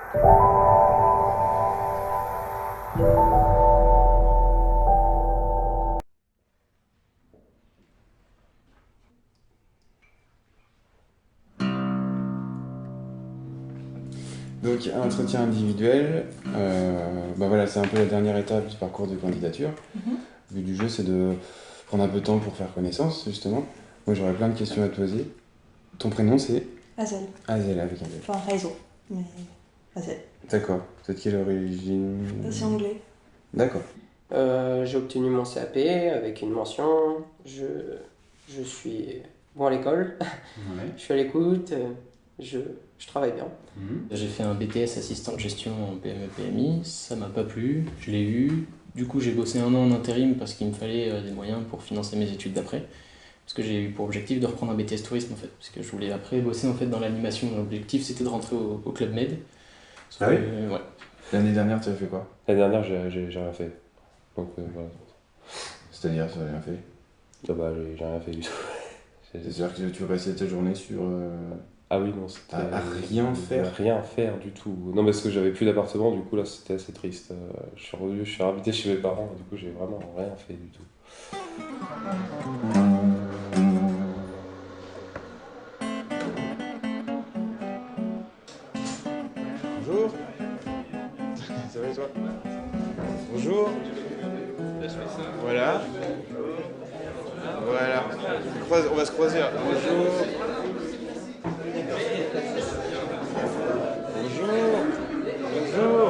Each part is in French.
Donc, un entretien individuel, voilà, c'est un peu la dernière étape du parcours de candidature. Le but du jeu, c'est de prendre un peu de temps pour faire connaissance, justement. Moi, j'aurais plein de questions à te poser. Ton prénom, c'est Azel. Azel, avec un Z. Enfin, Hazel, mais Azel. D'accord. C'est de quelle origine? C'est anglais. D'accord. J'ai obtenu mon CAP avec une mention. Je suis bon à l'école, Ouais. je suis à l'écoute, je travaille bien. J'ai fait un BTS assistant de gestion en PME-PMI, ça m'a pas plu, je l'ai eu. Du coup, j'ai bossé 1 an en intérim parce qu'il me fallait des moyens pour financer mes études d'après. Parce que j'ai eu pour objectif de reprendre un BTS tourisme en fait. Parce que je voulais après bosser en fait dans l'animation. L'objectif c'était de rentrer au Club Med. Ah oui Ouais. L'année dernière, tu as fait quoi? L'année dernière, j'ai rien fait. Donc voilà. C'est-à-dire, tu n'as rien fait? Ah bah, j'ai rien fait du tout. C'est-à-dire que tu vas passer ta journée sur... Ah oui, non, c'était. À rien faire? Rien faire du tout. Non, parce que j'avais plus d'appartement, du coup là c'était assez triste. Je suis revenu, je suis invité chez mes parents, du coup j'ai vraiment rien fait du tout. Bonjour. Ça va et toi? Bonjour. Voilà. Voilà. On va se croiser là. Bonjour. Bonjour. Bonjour.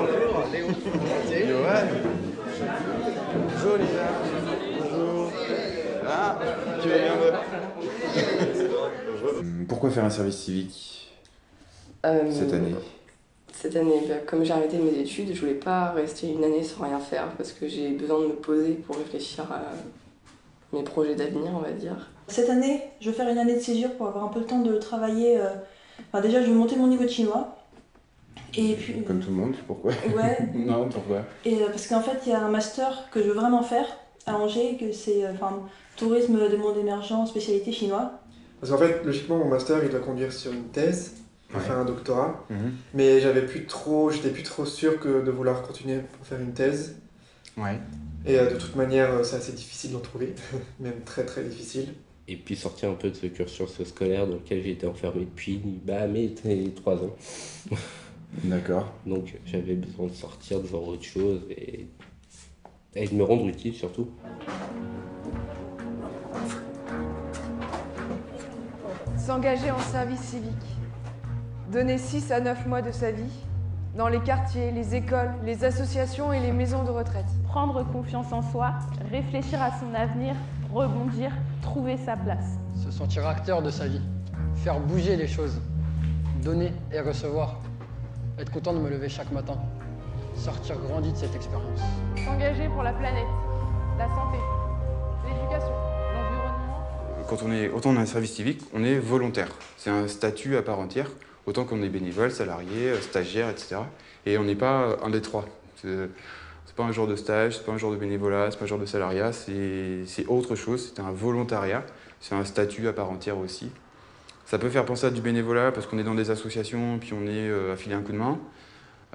Johan. Bonjour Lisa. Bonjour. Ah, tu vas bien Pourquoi faire un service civique cette année? Cette année, comme j'ai arrêté mes études, je voulais pas rester une année sans rien faire parce que j'ai besoin de me poser pour réfléchir à mes projets d'avenir, on va dire. Cette année, je vais faire une année de césure pour avoir un peu le temps de travailler. Enfin, déjà, je vais monter mon niveau de chinois. Et puis... Comme tout le monde, pourquoi? Ouais. Non, pourquoi? Et parce qu'en fait, il y a un master que je veux vraiment faire à Angers, que c'est tourisme de monde émergent, spécialité chinois. Parce qu'en fait, logiquement, mon master, il doit conduire sur une thèse pour faire un doctorat. Mhm. Mais j'étais plus trop sûr de vouloir continuer pour faire une thèse. Ouais. Et de toute manière, c'est assez difficile d'en trouver, même très très difficile. Et puis sortir un peu de ce cursus scolaire dans lequel j'ai été enfermé depuis mes 3 ans. D'accord. Donc j'avais besoin de sortir, de voir autre chose et de me rendre utile surtout. S'engager en service civique. Donner 6 à 9 mois de sa vie dans les quartiers, les écoles, les associations et les maisons de retraite. Prendre confiance en soi, réfléchir à son avenir, rebondir, trouver sa place. Se sentir acteur de sa vie, faire bouger les choses, donner et recevoir, être content de me lever chaque matin, sortir grandi de cette expérience. S'engager pour la planète, la santé, l'éducation, l'environnement. Autant on a un service civique, on est volontaire. C'est un statut à part entière. Autant qu'on est bénévole, salarié, stagiaire, etc. Et on n'est pas un des trois. C'est pas un genre de stage, c'est pas un genre de bénévolat, c'est pas un genre de salariat, c'est autre chose, c'est un volontariat, c'est un statut à part entière aussi. Ça peut faire penser à du bénévolat parce qu'on est dans des associations puis on est affilé un coup de main.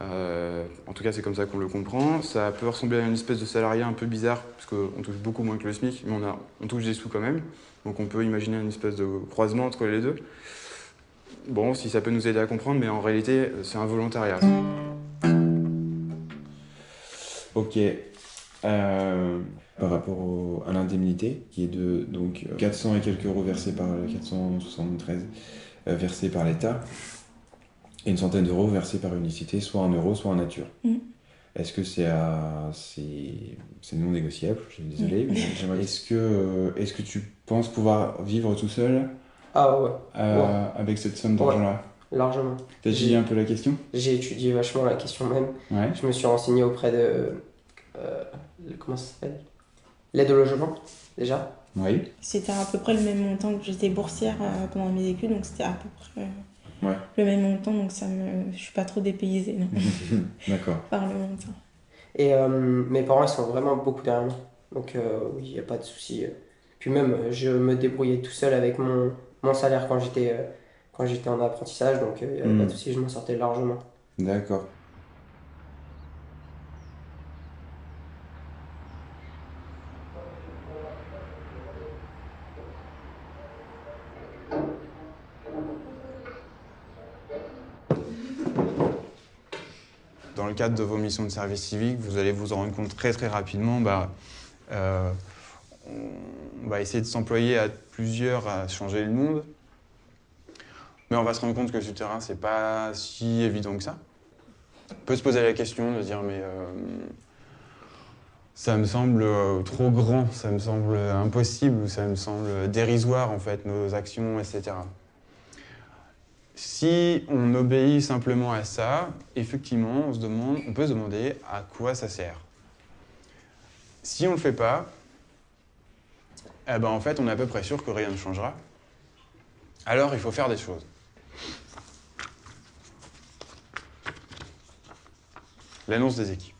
En tout cas, c'est comme ça qu'on le comprend. Ça peut ressembler à une espèce de salariat un peu bizarre parce qu'on touche beaucoup moins que le SMIC, mais on touche des sous quand même. Donc on peut imaginer une espèce de croisement entre les deux. Bon, si ça peut nous aider à comprendre, mais en réalité, c'est un volontariat. Ok. Par rapport à l'indemnité, qui est de donc 400 et quelques euros versés par 473 versés par l'État, et une centaine d'euros versés par Unicité, soit en euros, soit en nature. Est-ce que c'est non négociable? Je suis désolé. Mais est-ce que tu penses pouvoir vivre tout seul? Ah ouais. Avec cette somme d'argent-là? Largement. T'as étudié un peu la question? J'ai étudié vachement la question même. Ouais. Je me suis renseigné auprès de... comment ça s'appelle? L'aide au logement, déjà. Oui. C'était à peu près le même montant que j'étais boursière pendant mes études, donc c'était à peu près le même montant, donc je suis pas trop dépaysée non. D'accord. Par le montant. Et mes parents, ils sont vraiment beaucoup derrière moi. Donc oui, il n'y a pas de souci. Puis même, je me débrouillais tout seul avec mon salaire quand j'étais en apprentissage, donc il n'y avait pas de souci, je m'en sortais largement. D'accord. Dans le cadre de vos missions de service civique, vous allez vous en rendre compte très rapidement, on va essayer de s'employer à plusieurs à changer le monde, mais on va se rendre compte que sur le terrain, c'est pas si évident que ça. On peut se poser la question de dire mais ça me semble trop grand, ça me semble impossible, ou ça me semble dérisoire en fait, nos actions, etc. Si on obéit simplement à ça, effectivement, on peut se demander à quoi ça sert. Si on ne le fait pas, eh ben en fait, on est à peu près sûr que rien ne changera. Alors, il faut faire des choses. L'annonce des équipes.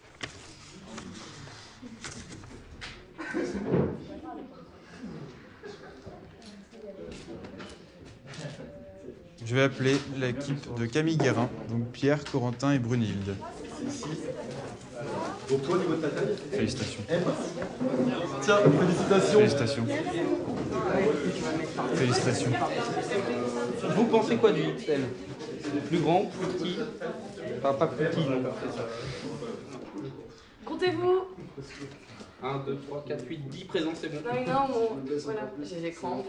Je vais appeler l'équipe de Camille Guérin, donc Pierre, Corentin et Brunhilde. Donc toi, au niveau de ta taille, Félicitations. Tiens, félicitations. Félicitations. Félicitations. Vous pensez quoi du XL? Plus grand, plus petit? Enfin, pas plus petit, non. Comptez-vous. 1, 2, 3, 4, 8, 10 présents, c'est bon. Non, non, bon, voilà, j'ai l'écran.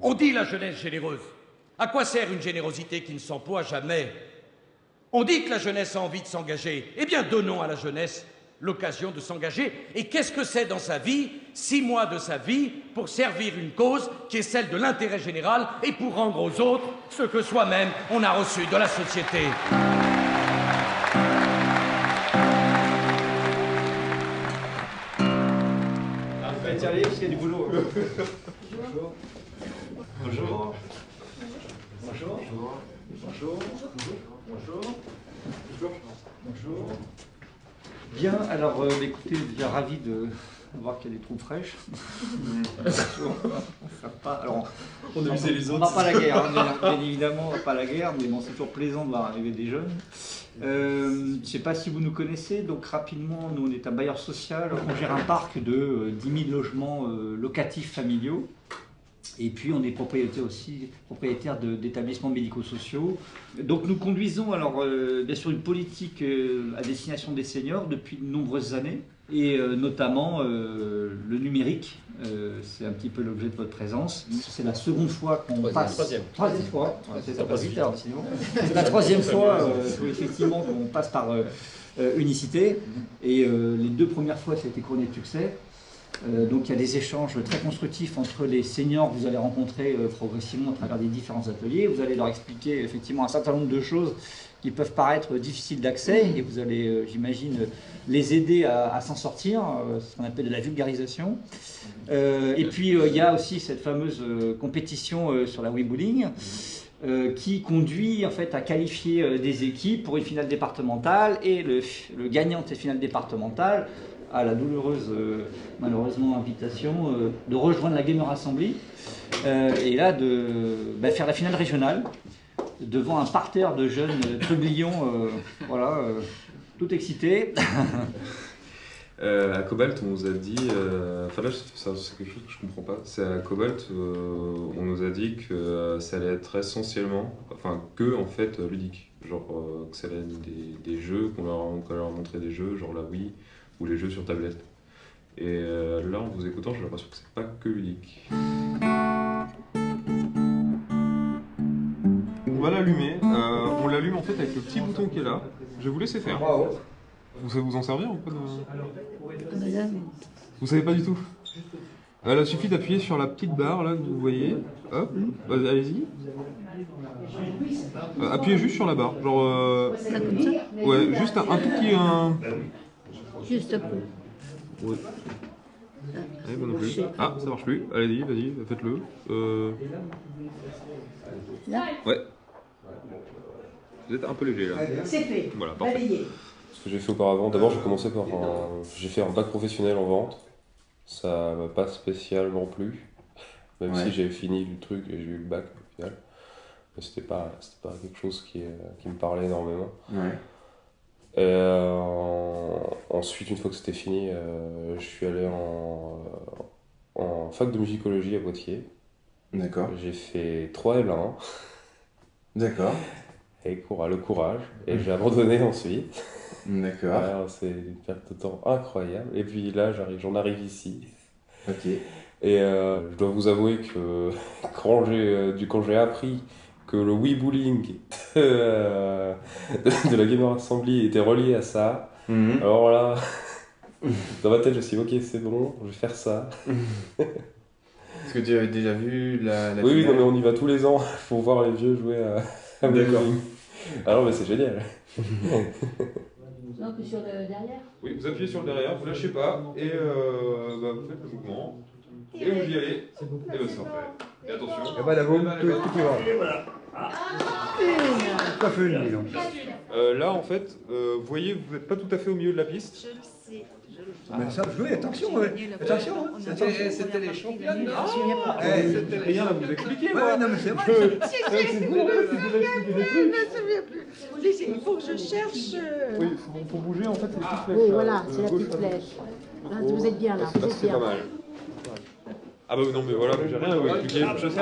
On dit la jeunesse généreuse. À quoi sert une générosité qui ne s'emploie jamais? On dit que la jeunesse a envie de s'engager. Eh bien, donnons à la jeunesse l'occasion de s'engager. Et qu'est-ce que c'est dans sa vie? 6 mois de sa vie pour servir une cause qui est celle de l'intérêt général et pour rendre aux autres ce que soi-même on a reçu de la société. Allez, allez, il y a du boulot. Bonjour. Bonjour. Bonjour. Bonjour. Bonjour. Bonjour. Bien, alors écoutez, déjà ravi de voir qu'il y a des troupes fraîches. Alors, on a usé les autres. On va pas la guerre, hein, bien évidemment, on va pas la guerre, mais bon, c'est toujours plaisant de voir arriver des jeunes. Je ne sais pas si vous nous connaissez, donc rapidement, nous on est un bailleur social, on gère un parc de 10 000 logements locatifs familiaux. Et puis on est propriétaire d'établissements médico-sociaux. Donc nous conduisons alors bien sûr une politique à destination des seniors depuis de nombreuses années, et notamment le numérique. C'est un petit peu l'objet de votre présence. C'est la seconde fois qu'on passe. Troisième fois. C'est la troisième fois effectivement qu'on passe par Unicité. Et les 2 premières fois, ça a été couronné de succès. Donc il y a des échanges très constructifs entre les seniors que vous allez rencontrer progressivement à travers des différents ateliers. Vous allez leur expliquer effectivement un certain nombre de choses qui peuvent paraître difficiles d'accès, et vous allez, j'imagine, les aider à s'en sortir, ce qu'on appelle de la vulgarisation. Et puis il y a aussi cette fameuse compétition sur la Weebulling, qui conduit en fait à qualifier des équipes pour une finale départementale, et le gagnant de cette finale départementale à la douloureuse, malheureusement, invitation de rejoindre la Gamer Assembly et là de faire la finale régionale devant un parterre de jeunes trublions, voilà, tout excités. À Cobalt, on nous a dit, enfin là c'est quelque chose que je comprends pas, c'est à Cobalt, on nous a dit que ça allait être essentiellement, enfin que en fait ludique, genre que ça allait être des jeux, qu'on leur montrait des jeux, genre la Wii, ou les jeux sur tablette. Et là, en vous écoutant, j'ai l'impression que c'est pas que ludique. On va l'allumer. On l'allume en fait avec le petit bouton qui est là. Je vais vous laisser faire. Vous savez vous en servir ou pas Vous savez pas du tout. Il suffit d'appuyer sur la petite barre là que vous voyez. Hop, allez-y. Appuyez juste sur la barre. Genre. Ouais, juste un tout petit. Juste un peu. Ouais. Bon non plus. Ah, ça marche plus. Allez-y, vas-y, faites-le. Là ? Ouais. Vous êtes un peu léger là. C'est fait. Voilà, parfait. Ce que j'ai fait auparavant, d'abord j'ai commencé par j'ai fait un bac professionnel en vente. Ça m'a pas spécialement plu, même Ouais. si j'ai fini le truc et j'ai eu le bac au final. Mais c'était pas quelque chose qui me parlait énormément. Ouais. Et ensuite, une fois que c'était fini, je suis allé en fac de musicologie à Poitiers. D'accord. J'ai fait 3 L1. D'accord. Et le courage. Et j'ai abandonné ensuite. D'accord. Alors, c'est une perte de temps incroyable. Et puis là, j'en arrive ici. Ok. Et je dois vous avouer que quand j'ai appris que le Weebullying de la Gamer Assembly était relié à ça, alors là, dans ma tête, je me suis dit, ok, c'est bon, je vais faire ça. Est-ce que tu avais déjà vu la Oui, finale? non, mais on y va tous les ans pour voir les vieux jouer à D'accord. Weebullying. Alors, mais c'est génial. Non, que sur le derrière. Oui, vous appuyez sur le derrière, vous lâchez pas, et vous faites le mouvement, et vous y allez, et bah c'est fait. Et attention. Et voilà, vous, tout qui va. Et voilà. Pas fait une, dis donc. Là, en fait, vous voyez, vous n'êtes pas tout à fait au milieu de la piste. Je le sais. Mais ça, oui, attention, attention. C'était les championnes. Rien à vous expliquer, moi. Ouais, non, mais c'est vrai. Il faut que je cherche. Oui, il faut bouger, en fait, c'est les petites flèches. Oui, voilà, c'est la petite flèche. Là, vous êtes bien là, vous êtes C'est bien. pas mal. Ah bah non, mais voilà, j'ai rien à vous expliquer. Je sais.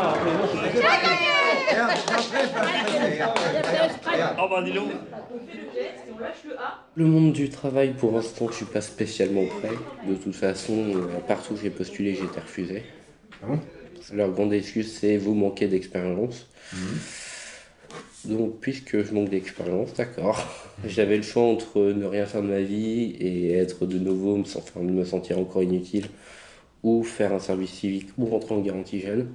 Oh bah dis donc. Le monde du travail, pour l'instant, je suis pas spécialement prêt. De toute façon, partout où j'ai postulé, j'ai été refusé. Leur grande excuse, c'est vous manquez d'expérience. Donc, puisque je manque d'expérience, d'accord. J'avais le choix entre ne rien faire de ma vie et être de nouveau, me sentir encore inutile, ou faire un service civique, ou rentrer en garantie jeune.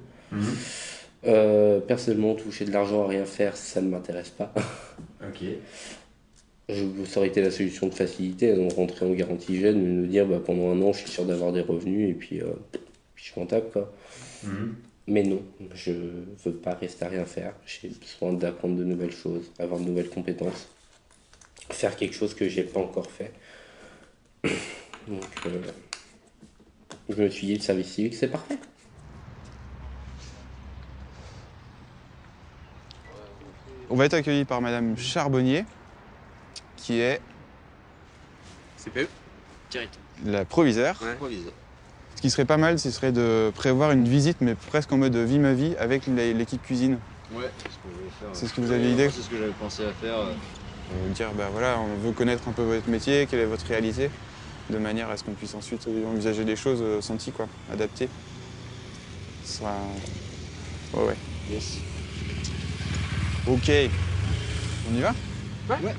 Personnellement, toucher de l'argent à rien faire, ça ne m'intéresse pas. Ok. Ça aurait été la solution de facilité, donc rentrer en garantie jeune, me dire bah, pendant un an, je suis sûr d'avoir des revenus, et puis je m'en tape, quoi. Mais non, je veux pas rester à rien faire. J'ai besoin d'apprendre de nouvelles choses, avoir de nouvelles compétences, faire quelque chose que j'ai pas encore fait. Donc, je me suis dit, le service civique, c'est parfait. On va être accueilli par Madame Charbonnier, qui est CPE Directeur. la proviseure. Ouais. Proviseur. Ce qui serait pas mal, ce serait de prévoir une visite, mais presque en mode vie ma vie, avec l'équipe cuisine. Ouais, c'est ce que je voulais faire. C'est ce que vous aviez idée? C'est ce que j'avais pensé à faire. Dire, bah voilà, on veut connaître un peu votre métier, quelle est votre réalité, de manière à ce qu'on puisse ensuite envisager des choses senties, quoi, adaptées. Ce sera... Ouais. Yes. Ok. On y va? Ouais.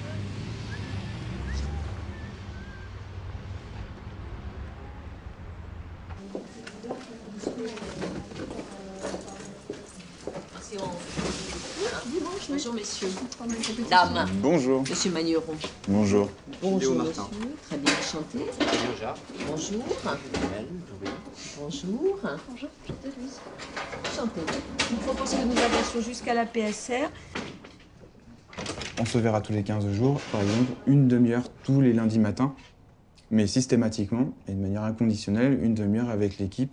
Bonjour messieurs. Dame. Bonjour. Monsieur Magneron. Bonjour. Bonjour Léo monsieur. Martin. Très bien enchanté. Bonjour. Bonjour. Bonjour. Enchanté. Je vous propose que nous avancions jusqu'à la PSR. On se verra tous les 15 jours, par exemple, une demi-heure tous les lundis matins, mais systématiquement et de manière inconditionnelle, une demi-heure avec l'équipe,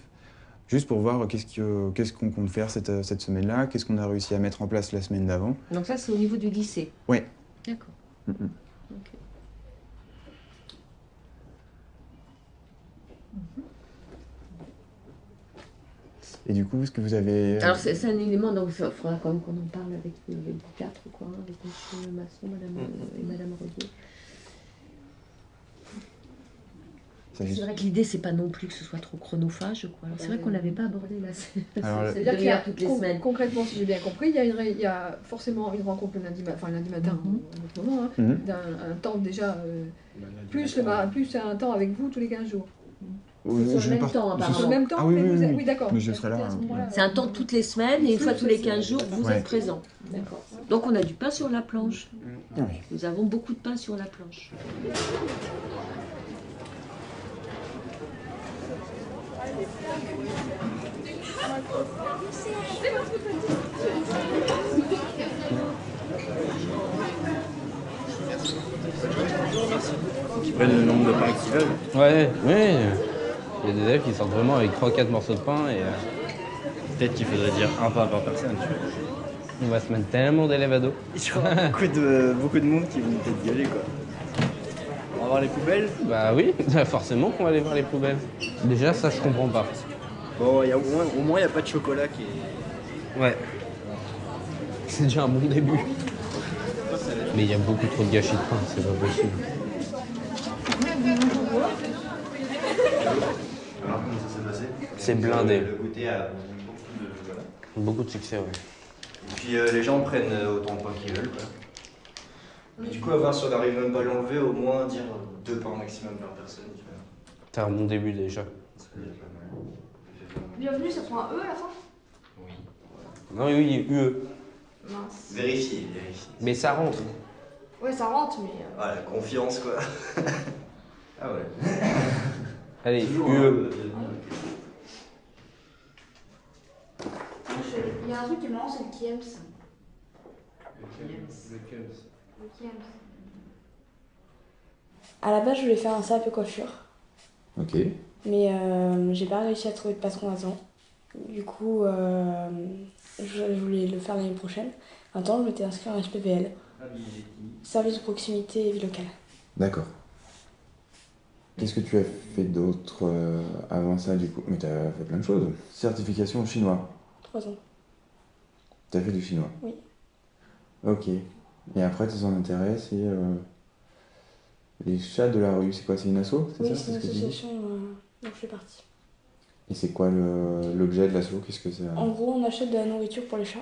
juste pour voir qu'est-ce qu'on compte faire cette semaine-là, qu'est-ce qu'on a réussi à mettre en place la semaine d'avant. Donc ça c'est au niveau du lycée. Oui. D'accord. Ok. Et du coup, est-ce que vous avez... Alors c'est un élément, donc il faudra quand même qu'on en parle avec les quatre, quoi, avec monsieur Masson, madame et madame Rodier. C'est vrai que l'idée, c'est pas non plus que ce soit trop chronophage, quoi. C'est vrai qu'on l'avait pas abordé là. C'est-à-dire qu'il y a toutes les semaines. Concrètement, si j'ai bien compris, il y a forcément une rencontre le lundi matin, à un autre moment, hein, un temps déjà, plus un temps avec vous tous les 15 jours. Sur le même temps, apparemment. Sur le même temps, Ah oui, mais oui, oui, d'accord. Mais je serai là. C'est un temps toutes les semaines et une fois tous les 15 jours, vous Ouais. êtes présent. D'accord. Donc on a du pain sur la planche. Oui. Nous avons beaucoup de pain sur la planche. Ils prennent le nombre de pains qu'ils veulent. Ouais, ouais. Il y a des élèves qui sortent vraiment avec 3-4 morceaux de pain et... Peut-être qu'il faudrait dire un pain par personne, tu vois. On va se mettre tellement d'élèves à dos. Il y aura beaucoup de monde qui vont peut-être y aller, quoi. On va voir les poubelles? Bah oui, forcément qu'on va aller voir les poubelles. Déjà, ça, je comprends pas. Bon, au moins, il n'y a pas de chocolat qui est... Ouais. C'est déjà un bon début. Mais il y a beaucoup trop de gâchis de pain, c'est pas possible. Alors, comment ça s'est passé? C'est blindé. Le goûter a beaucoup de chocolat. Beaucoup de succès, ouais. Et puis les gens prennent autant de pain qu'ils veulent, quoi. Mais du coup, à voir si on n'arrive même pas à l'enlever, au moins dire 2 pains maximum par personne. Tu vois. T'as un bon début déjà. Ça veut dire pas mal. Bienvenue, ça prend un E à la fin? Non, oui, UE. Mince. Vérifier. Mais ça rentre. Ouais, ça rentre, mais. Ah, la confiance, quoi. Ah ouais. Allez, Toujours, UE. Il y a un truc qui est marrant, c'est le Kiems. Le Kiems. À la base, je voulais faire un CAP coiffure. Ok. Mais j'ai pas réussi à trouver de patron à temps. Du coup, je voulais le faire l'année prochaine. Attends, je m'étais inscrite en SPVL. Service de proximité et vie locale. D'accord. Qu'est-ce que tu as fait d'autre avant ça, du coup? Mais tu as fait plein de choses. Certification en chinois. 3 ans. Tu as fait du chinois? Oui. Ok. Et après, ton intérêt, c'est les chats de la rue. C'est quoi? C'est une asso? Oui, ça, c'est une ce que tu dis? association dont je fais partie. Et c'est quoi l'objet de l'asso? Qu'est-ce que c'est? En gros, on achète de la nourriture pour les chats.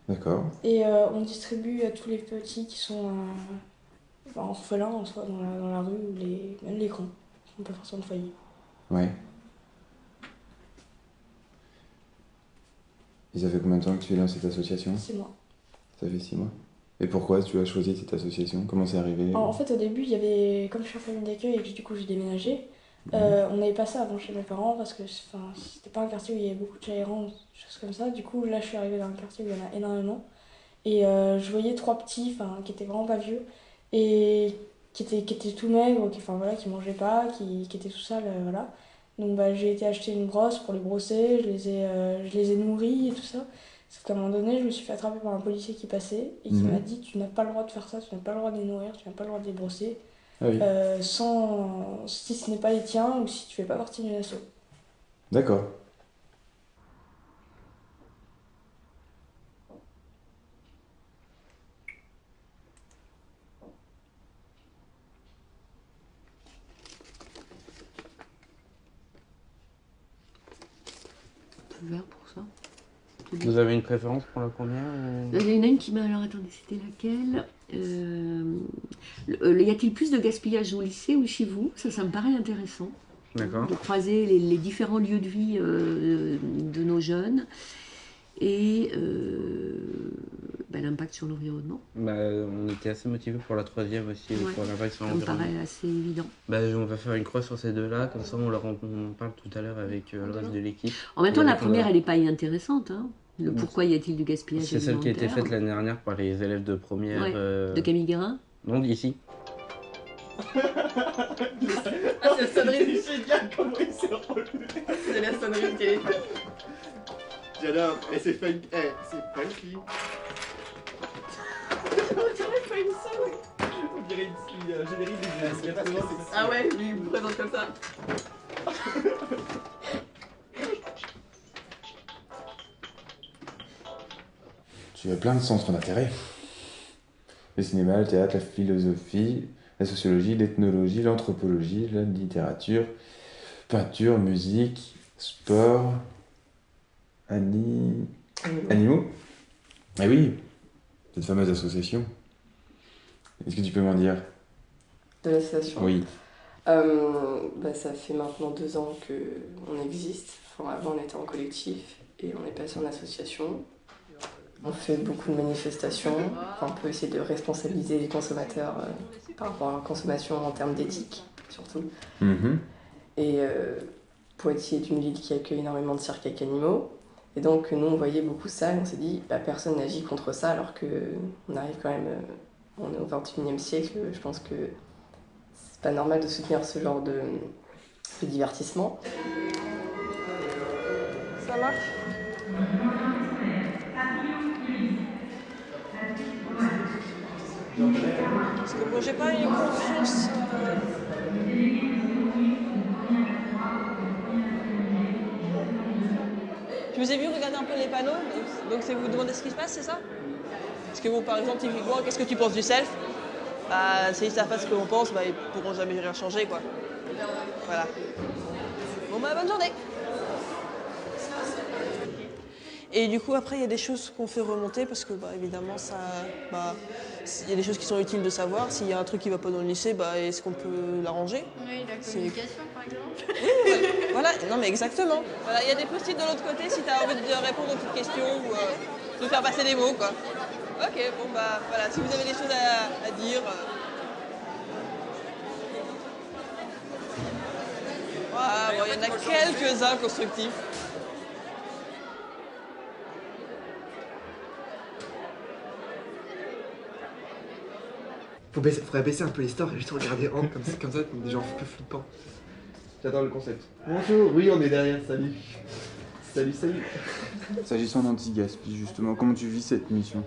D'accord. Et on distribue à tous les petits qui sont orphelins, en soi, dans la rue, ou même les grands, qui n'ont pas forcément de foyer. Ouais. Et ça fait combien de temps que tu es dans cette association? 6 mois. Ça fait 6 mois. Et pourquoi tu as choisi cette association? Comment c'est arrivé? En fait, au début, il y avait, comme je suis en famille d'accueil et que du coup j'ai déménagé, on n'avait pas ça avant chez mes parents parce que c'était pas un quartier où il y avait beaucoup de chats errants, des choses comme ça. Du coup, là, je suis arrivée dans un quartier où il y en a énormément. Et je voyais 3 petits, qui étaient vraiment pas vieux et qui étaient tout maigres, qui mangeaient pas, qui étaient tout sales, voilà. Donc j'ai été acheter une brosse pour les brosser, je les ai nourris et tout ça. Sauf qu'à un moment donné, je me suis fait attraper par un policier qui passait et qui m'a dit: tu n'as pas le droit de faire ça, tu n'as pas le droit de les nourrir, tu n'as pas le droit de les brosser, Ah oui. si ce n'est pas les tiens ou si tu fais pas partie d'une asso. D'accord. Vert pour ça. Vous avez une préférence pour la première ou... Il y en a une qui m'a... Alors attendez, c'était laquelle y a-t-il plus de gaspillage au lycée ou chez vous? Ça me paraît intéressant. D'accord. De croiser les différents lieux de vie de nos jeunes et l'impact sur l'environnement. On était assez motivés pour la troisième aussi, Ouais, pour l'impact sur ça me l'environnement. paraît assez évident. On va faire une croix sur ces deux-là, comme ça on en parle tout à l'heure avec le reste de l'équipe. En même temps, la première, elle n'est pas inintéressante. Hein. Le pourquoi y a-t-il du gaspillage C'est celle qui a été alimentaire. faite l'année dernière par les élèves de première. Ouais. De Camille Guérin? Non, d'ici. Ah, c'est la sonnerie du génial, comment il s'est relevé. C'est la sonnerie du téléphone. J'adore, et c'est pas funky. On dirait pas une sonnerie. On dirait une générique des années 80. Ah ouais, lui il me présente comme ça. Tu as plein de centres d'intérêt. Le cinéma, le théâtre, la philosophie, la sociologie, l'ethnologie, l'anthropologie, la littérature, peinture, musique, sport, animaux. Ah oui, cette fameuse association. Est-ce que tu peux m'en dire? De l'association? Oui. Ça fait maintenant 2 ans qu'on existe. Avant, on était en collectif et on est passé en association. On fait beaucoup de manifestations. On peut essayer de responsabiliser les consommateurs par rapport à la consommation en termes d'éthique, surtout. Et pour essayer d'une ville qui accueille énormément de cirques avec animaux. Et donc, nous, on voyait beaucoup ça et on s'est dit, personne n'agit contre ça alors qu'on arrive quand même, on est au XXIe siècle. Je pense que c'est pas normal de soutenir ce genre plus divertissement. Ça marche. Parce que moi j'ai pas eu confiance. Je vous ai vu regarder un peu les panneaux, donc c'est vous demander ce qui se passe, c'est ça? Parce que vous, par exemple, typiquement, qu'est-ce que tu penses du self? Bah, s'ils savent pas ce que l'on pense, bah, ils pourront jamais rien changer, quoi. Voilà. Bon, bah, bonne journée. Et du coup, après, il y a des choses qu'on fait remonter parce que, bah, évidemment, ça, bah, il y a des choses qui sont utiles de savoir. S'il y a un truc qui va pas dans le lycée, bah, est-ce qu'on peut l'arranger? Oui, la communication, par exemple. Oui, voilà, non, mais exactement. Voilà, il y a des post-it de l'autre côté si tu as envie de répondre aux petites questions ou de faire passer des mots, quoi. Ok, bon, bah, voilà, si vous avez des choses à dire. Voilà, bon, il y en a quelques-uns constructifs. Faudrait baisser un peu les stores et juste regarder en comme ça, des gens plus flippants. J'adore le concept. Bonjour, oui, on est derrière, salut. Salut. S'agissant d'anti-gaspi, justement, comment tu vis cette mission?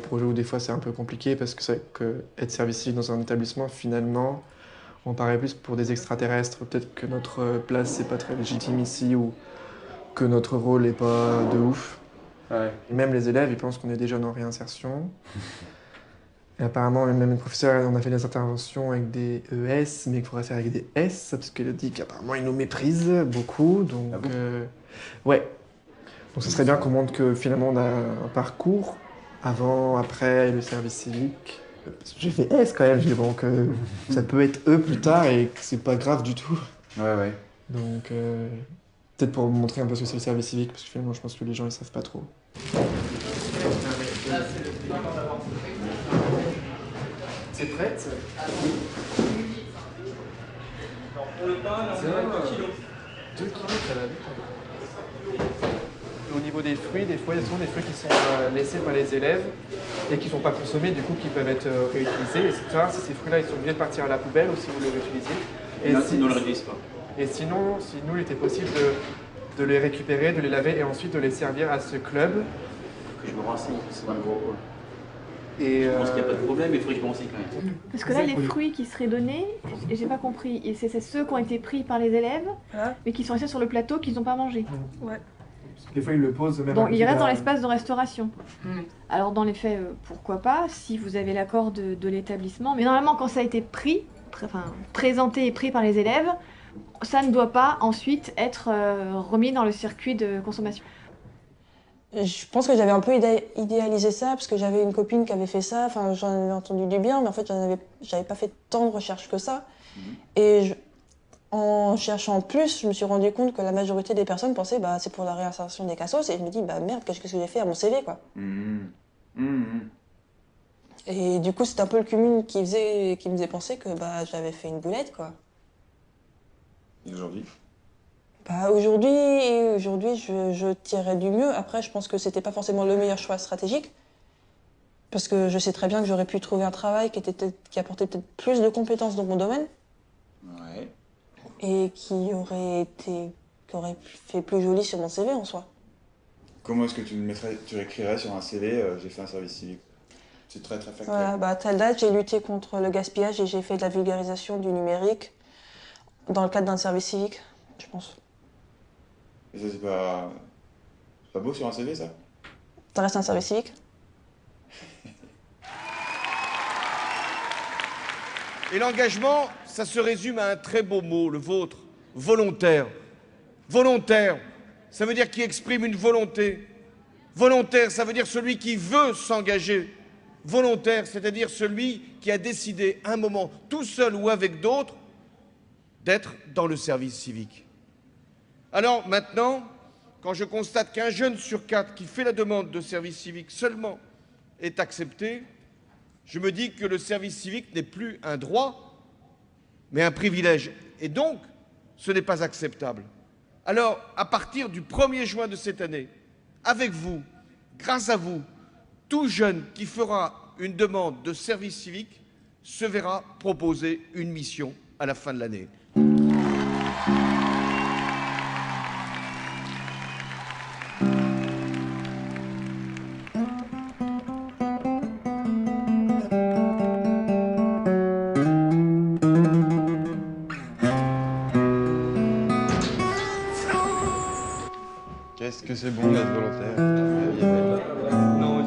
Projet où des fois c'est un peu compliqué parce que c'est vrai qu'être service civique dans un établissement, finalement, on paraît plus pour des extraterrestres. Peut-être que notre place c'est pas très légitime ici ou que notre rôle est pas de ouf. Ouais. Et même les élèves, ils pensent qu'on est des jeunes en réinsertion. Et apparemment, même le professeur, on a fait des interventions avec des ES, mais qu'il faudrait faire avec des S, parce qu'il a dit qu'apparemment ils nous méprisent beaucoup. Donc, ah bon ouais. Donc ce serait bien qu'on montre que finalement on a un parcours avant, après le service civique. J'ai fait S quand même, je dis bon que ça peut être E plus tard et que c'est pas grave du tout. Ouais. Donc peut-être pour montrer un peu ce que c'est le service civique, parce que finalement je pense que les gens ils savent pas trop. C'est prête? Pour le pain, c'est 2 kilos. 2 kilos, ça va vite. Au niveau des fruits, des fois, il y a souvent des fruits qui sont laissés par les élèves et qui ne sont pas consommés, du coup, qui peuvent être réutilisés. Et c'est ça, si ces fruits-là, ils sont obligés de partir à la poubelle ou si vous les réutilisez. Et là, si, ne le réutilise pas. Et sinon, si nous, il était possible de les récupérer, de les laver et ensuite de les servir à ce club. Que je me renseigne, c'est un gros rôle. Et je pense qu'il n'y a pas de problème, mais il faudrait que je me renseigne quand même. Parce que là, les fruits qui seraient donnés, j'ai pas compris, et c'est ceux qui ont été pris par les élèves, mais qui sont restés sur le plateau, qu'ils n'ont pas mangé. Ouais. Des fois, ils le posent même. Donc, ils restent dans l'espace de restauration. Alors, dans les faits, pourquoi pas, si vous avez l'accord de l'établissement. Mais normalement, quand ça a été pris, présenté et pris par les élèves, ça ne doit pas ensuite être remis dans le circuit de consommation. Je pense que j'avais un peu idéalisé ça, parce que j'avais une copine qui avait fait ça, enfin j'en avais entendu du bien, mais en fait j'avais pas fait tant de recherches que ça. Et en cherchant plus, je me suis rendu compte que la majorité des personnes pensaient bah c'est pour la réinsertion des cassos, et je me dis bah merde, qu'est-ce que j'ai fait à mon CV quoi. Et du coup c'est un peu le cumul qui me faisait penser que bah j'avais fait une boulette quoi. Et aujourd'hui? Bah aujourd'hui, je tirais du mieux. Après, je pense que c'était pas forcément le meilleur choix stratégique. Parce que je sais très bien que j'aurais pu trouver un travail qui apportait peut-être plus de compétences dans mon domaine. Ouais. Et qui aurait fait plus joli sur mon CV en soi. Comment est-ce que tu écrirais sur un CV j'ai fait un service civique? C'est très très factuel. Voilà, bah à telle date, j'ai lutté contre le gaspillage et j'ai fait de la vulgarisation du numérique dans le cadre d'un service civique, je pense. Et ça, c'est pas beau sur un CV, ça? Ça reste un service civique. Et l'engagement, ça se résume à un très beau mot, le vôtre, volontaire. Volontaire, ça veut dire qui exprime une volonté. Volontaire, ça veut dire celui qui veut s'engager. Volontaire, c'est-à-dire celui qui a décidé un moment, tout seul ou avec d'autres, d'être dans le service civique. Alors maintenant, quand je constate qu'un jeune sur 4 qui fait la demande de service civique seulement est accepté, je me dis que le service civique n'est plus un droit, mais un privilège. Et donc, ce n'est pas acceptable. Alors, à partir du 1er juin de cette année, avec vous, grâce à vous, tout jeune qui fera une demande de service civique se verra proposer une mission à la fin de l'année. Qu'est-ce que c'est bon d'être volontaire. Non,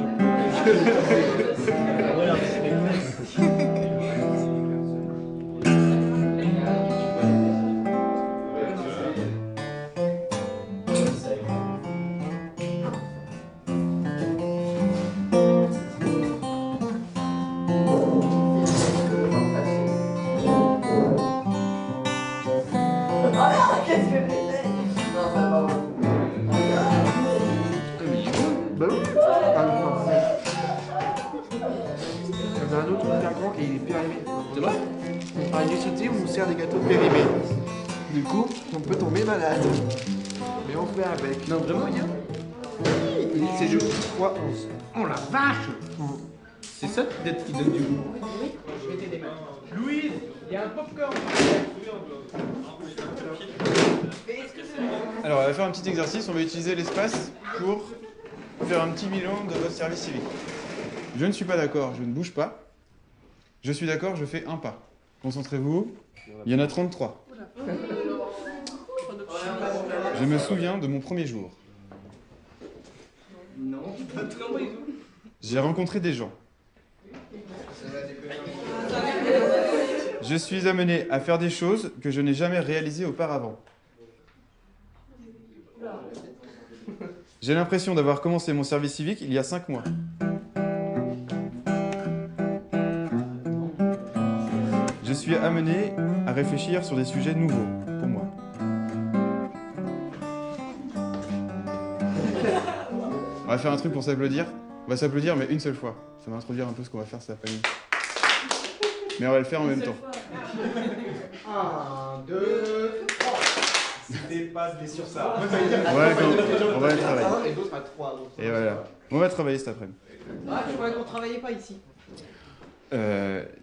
Qu'est-ce que j'ai fait? Non, ça va. Bah oui. Il y en a un autre hyper grand et il est périmé. C'est vrai? Par une société où on sert des gâteaux périmés. Du coup, on peut tomber malade. Mais on fait avec. Non, vraiment, il y a? C'est juste 3 11. Oh la vache! C'est ça peut-être qui donne du goût. Oui, je mettais des mains. Louise, il y a un popcorn. Alors, on va faire un petit exercice. On va utiliser l'espace pour faire un petit bilan de votre service civique. Je ne suis pas d'accord, je ne bouge pas. Je suis d'accord, je fais un pas. Concentrez-vous. Il y en a 33. Je me souviens de mon premier jour. Non, pas trop. J'ai rencontré des gens. Je suis amené à faire des choses que je n'ai jamais réalisées auparavant. J'ai l'impression d'avoir commencé mon service civique il y a 5 mois. Je suis amené à réfléchir sur des sujets nouveaux pour moi. On va faire un truc pour s'applaudir. On va s'applaudir, mais une seule fois. Ça va introduire un peu ce qu'on va faire cet après-midi. Mais on va le faire en même temps. 1, 2, 3. C'était pas sur ça. On va le travailler. Et d'autres à 3. Et voilà. On va travailler cet après-midi. Ah, je croyais qu'on travaillait pas ici.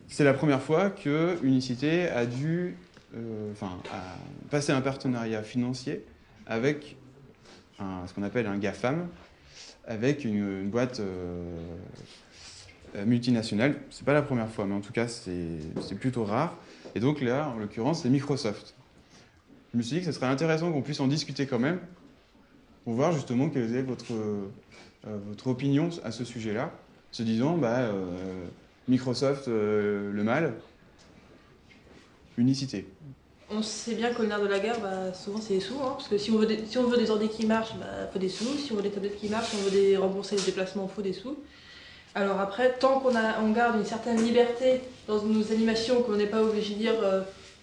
C'est la première fois que Unicité a dû passer un partenariat financier avec ce qu'on appelle un GAFAM, avec une boîte multinationale. C'est pas la première fois, mais en tout cas, c'est plutôt rare. Et donc là, en l'occurrence, c'est Microsoft. Je me suis dit que ce serait intéressant qu'on puisse en discuter quand même, pour voir justement quelle est votre opinion à ce sujet-là, se disant, Microsoft, le mal, Unicité. On sait bien que le nerf de la guerre, souvent c'est les sous, hein, parce que si on veut des ordi qui marchent, il faut des sous. Si on veut des tablettes qui marchent, si on veut rembourser les déplacements, il faut des sous. Alors après, tant qu'on garde une certaine liberté dans nos animations, qu'on n'est pas obligé de dire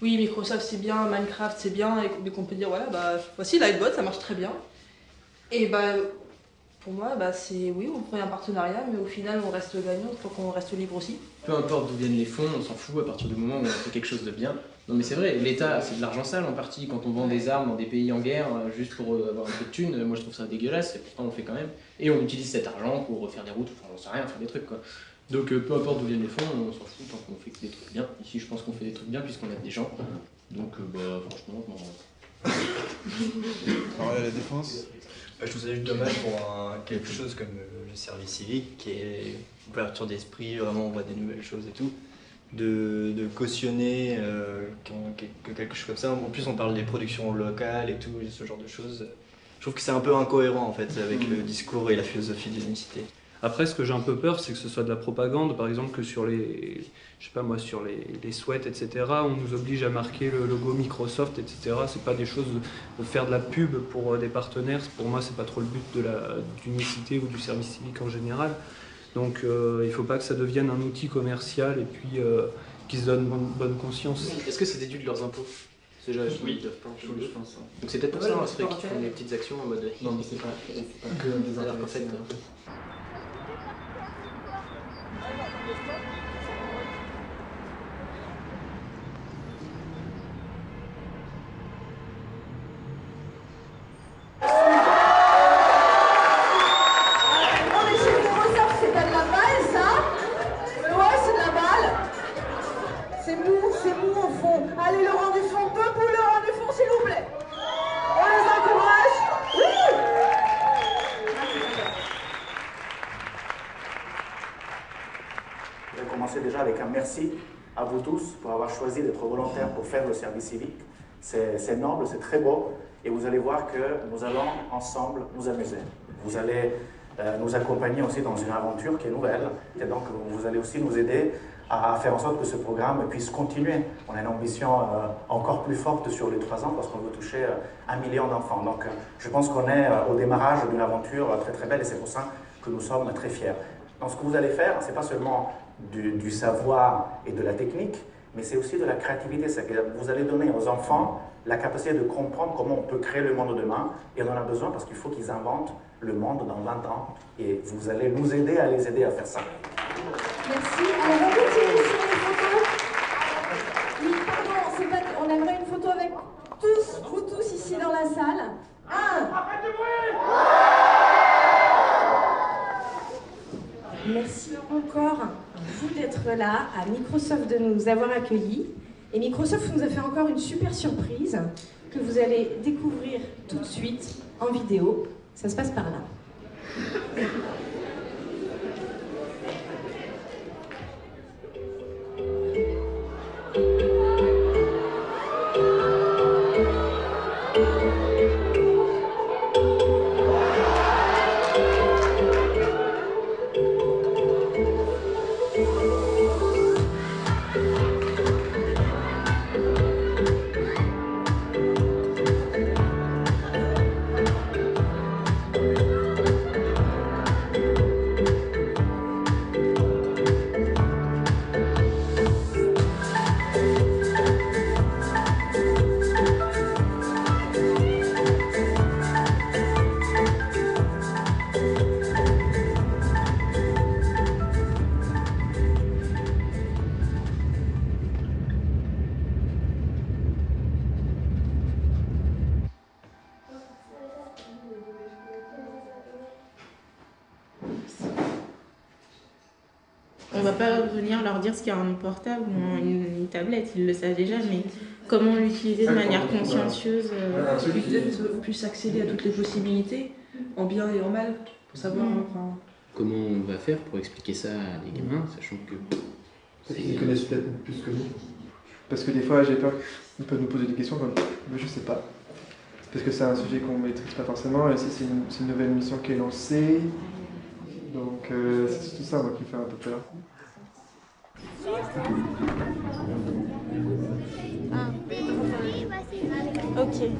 oui, Microsoft c'est bien, Minecraft c'est bien, et qu'on peut dire voilà, voici Lightbot, ça marche très bien. Et pour moi, c'est oui, on ferait un partenariat, mais au final on reste gagnant tant qu'on reste libre aussi. Peu importe d'où viennent les fonds, on s'en fout à partir du moment où on fait quelque chose de bien. Non mais c'est vrai, l'État c'est de l'argent sale en partie, quand on vend des armes dans des pays en guerre juste pour avoir un peu de thunes, moi je trouve ça dégueulasse, et pourtant on le fait quand même. Et on utilise cet argent pour refaire des routes, enfin on sait rien, faire des trucs quoi. Donc peu importe d'où viennent les fonds, on s'en fout tant qu'on fait des trucs bien. Ici je pense qu'on fait des trucs bien puisqu'on aide des gens. Donc franchement, Parole à la défense. Je trouve ça juste dommage pour quelque chose comme le service civique, qui est ouverture d'esprit, vraiment on voit des nouvelles choses et tout, de cautionner quelque chose comme ça. En plus on parle des productions locales et tout, ce genre de choses. Je trouve que c'est un peu incohérent en fait avec le discours et la philosophie de l'unicité. Après, ce que j'ai un peu peur, c'est que ce soit de la propagande, par exemple que sur les, je sais pas moi, sur les sweats, etc., on nous oblige à marquer le logo Microsoft, etc. C'est pas des choses de faire de la pub pour des partenaires. Pour moi, c'est pas trop le but de d'Unicité ou du service civique en général. Donc, il faut pas que ça devienne un outil commercial et puis qu'ils se donnent bonne conscience. Est-ce que c'est déduit de leurs impôts? Oui, je pense. Donc c'est peut-être pour ça, c'est qu'ils font des petites actions en mode. Non, mais c'est pas que des intéressés. Allez, le rang du fond, peu pour le rang du fond, s'il vous plaît. On les encourage. Oui. Je vais commencer déjà avec un merci à vous tous pour avoir choisi d'être volontaires pour faire le service civique. C'est noble, c'est très beau. et vous allez voir que nous allons ensemble nous amuser. Vous allez nous accompagner aussi dans une aventure qui est nouvelle, et donc vous allez aussi nous aider à faire en sorte que ce programme puisse continuer. On a une ambition encore plus forte sur les 3 ans parce qu'on veut toucher 1 million d'enfants. Donc je pense qu'on est au démarrage d'une aventure très très belle et c'est pour ça que nous sommes très fiers. Donc ce que vous allez faire, ce n'est pas seulement du savoir et de la technique, mais c'est aussi de la créativité. C'est que vous allez donner aux enfants la capacité de comprendre comment on peut créer le monde de demain. Et on en a besoin parce qu'il faut qu'ils inventent le monde dans 20 ans. Et vous allez nous aider à les aider à faire ça. Merci. Alors, on continue sur les photos. Oui, pardon, on aimerait une photo avec vous tous ici dans la salle. Merci encore, vous d'être là, à Microsoft de nous avoir accueillis. Et Microsoft nous a fait encore une super surprise que vous allez découvrir tout de suite en vidéo. Ça se passe par là. On va pas venir leur dire ce qu'il y a un portable ou une tablette, ils le savent déjà, mais comment l'utiliser de manière consciencieuse. Peut-être plus accéder à toutes les possibilités, en bien et en mal, pour savoir. Enfin... Comment on va faire pour expliquer ça à des gamins, sachant que... Ils connaissent peut-être plus que nous. Parce que des fois, j'ai peur qu'ils peuvent nous poser des questions comme « je sais pas ». Parce que c'est un sujet qu'on ne maîtrise pas forcément, et c'est une nouvelle mission qui est lancée. Donc c'est tout ça moi, qui me fait un peu peur. Ok.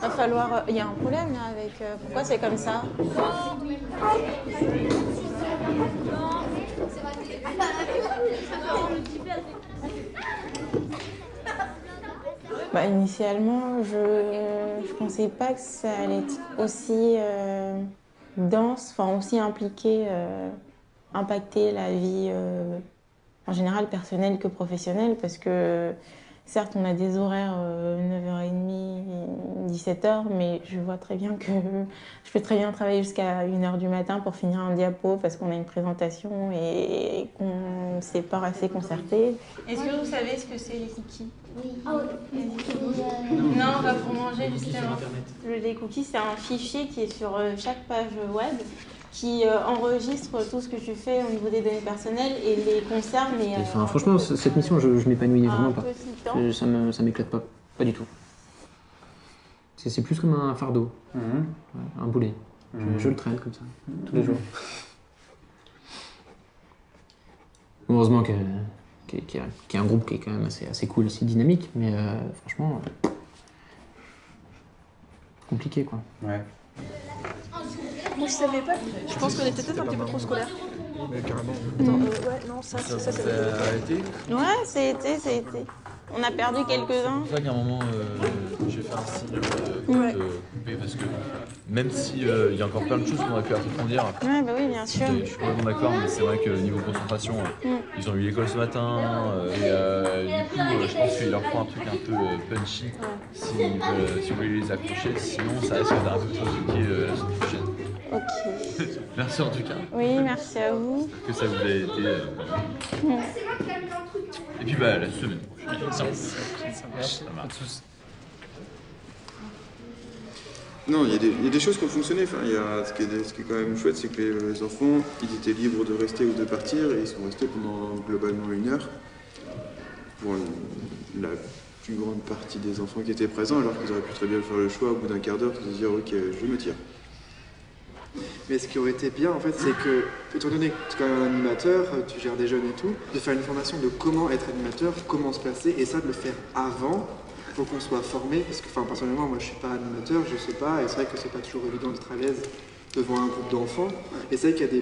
Va falloir. Il y a un problème là avec. Pourquoi c'est comme ça? Bah, initialement, je pensais pas que ça allait être aussi dense, enfin aussi impliqué, impacter la vie en général personnelle que professionnelle, parce que certes on a des horaires 9h30, 17h, mais je vois très bien que je peux très bien travailler jusqu'à 1h du matin pour finir un diapo parce qu'on a une présentation et qu'on ne s'est pas assez concerté. Est-ce que vous savez ce que c'est les cookies? Oui. Non, on va pour manger justement. Les cookies, c'est un fichier qui est sur chaque page web qui enregistre tout ce que tu fais au niveau des données personnelles et les conserve. Enfin, franchement, cette mission, je m'épanouis vraiment pas. Ça m'éclate pas du tout. C'est plus comme un fardeau, un boulet. Je le traîne comme ça, tous les jours. Heureusement qu'il y a un groupe qui est quand même assez cool, assez dynamique, mais franchement, compliqué quoi. Ouais. Moi je savais pas, je pense qu'on était peut-être un petit peu trop scolaire. Mais carrément. Ouais, non, ça c'est été. Ouais, c'est été. On a perdu quelques-uns. C'est pour ça qu'à un moment, j'ai fait un signe couper parce que même s'il y a encore plein de choses qu'on aurait pu approfondir. Ouais, bah oui, bien sûr. Je suis complètement d'accord, mais c'est vrai que niveau concentration, ils ont eu l'école ce matin et du coup, je pense qu'il leur faut un truc un peu punchy si vous voulez les accrocher, sinon ça risque d'être un peu trop compliqué la semaine prochaine. Ok. Merci en tout cas. Oui, merci à vous. Que ça vous a été. Et puis bah la semaine prochaine. Ça marche. Non, il y a des choses qui ont fonctionné. Enfin, ce qui est quand même chouette, c'est que les enfants, ils étaient libres de rester ou de partir, et ils sont restés pendant globalement 1 heure pour la une grande partie des enfants qui étaient présents, alors qu'ils auraient pu très bien faire le choix au bout d'un quart d'heure de se dire ok, je me tire. Mais ce qui aurait été bien en fait, c'est que, étant donné que tu es quand même un animateur, tu gères des jeunes et tout, de faire une formation de comment être animateur, comment se placer, et ça de le faire avant. Il faut qu'on soit formé, parce que personnellement moi je suis pas animateur, je sais pas, et c'est vrai que c'est pas toujours évident d'être à l'aise devant un groupe d'enfants. Et c'est vrai qu'il y a des